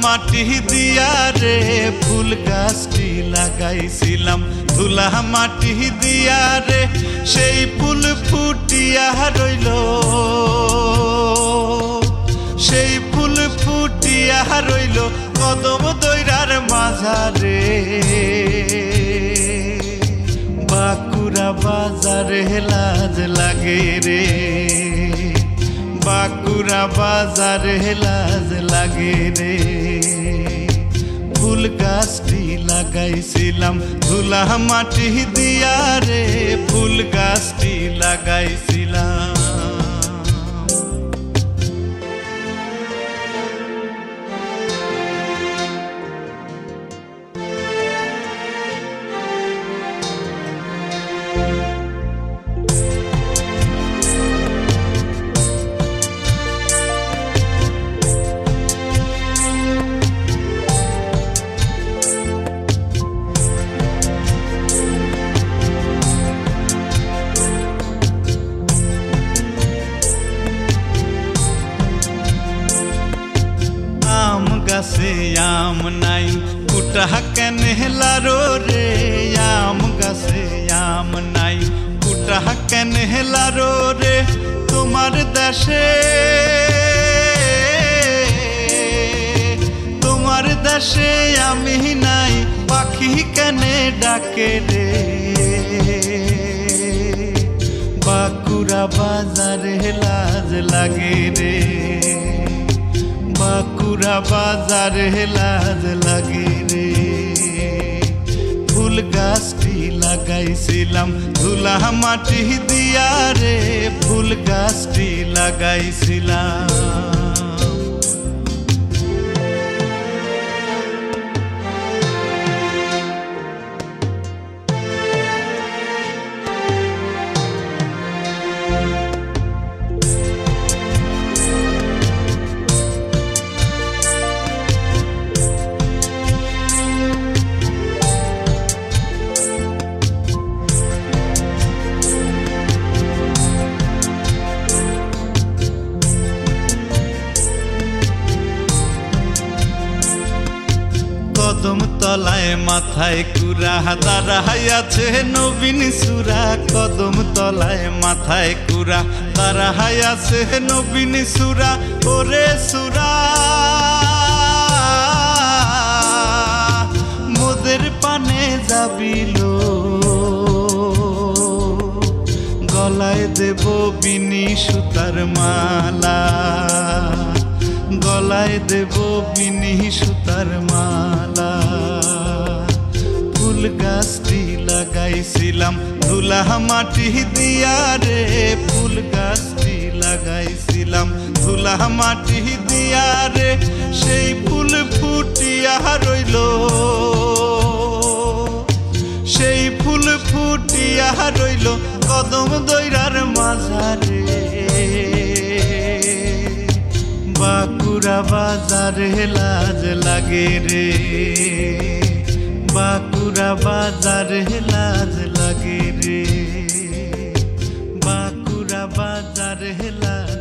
মাটি দিয়া রে ফুল গাছটি লাগাইছিলাম, ধুলা মাটি দিয়া রে সেই ফুল ফুটিয়া রইল, সেই ফুল ফুটিয়া রইল কদম দইরার মাঝারে। বাঁকুড়া বাজারে লাজ লাগে রে, বাঁকুড়া বাজারে লাজ লাগে রে। ফুল গাছটি লাগাইছিলাম, ধুলা মাটি দিয়া রে ফুল গাছটি লাগাইছিলাম। গাছে আম নাই কুটা কেন হেলারো রে, আম গাছে আম নাই কুটা কেন হেলারো রে। তোমার দেশে, তোমার দেশে আমি নাই পাখি কেনে ডাকে রে। বাঁকুড়া বাজারে লাজ লাগে রে, বাঁকুড়া বাজারে লাজ লাগে রে। ফুল গাছটি লাগাইছিলাম, ধুলা মাটি দিয়া রে ফুল গাছটি লাগাইছিলাম। কদম তলায় মাথায় কুড়া দাঁড়াইয়াছে নবীন সুরা, কদম তলায় মাথায় কুড়া দাঁড়াইয়াছে নবীন সুরা। ওরে সুরা মোদের পানে যাবিল, গলায় দেব বিনি সুতার মালা, গলায় দেব বিনি সুতার মালা। ফুল গাছটি লাগাইছিলাম, ধুলা মাটি দিয়া রে ফুল গাছটি লাগাইছিলাম, ধুলা মাটি দিয়া রে সেই ফুল ফুটিয়া রইল, সেই ফুল ফুটিয়া রইল কদম দইরার মাঝারে। বাঁকুড়া বাজারে লাজ লাগে রে, বাঁকুড়া বাজারে লাজ লাগে রে, বাঁকুড়া বাজারে লাজ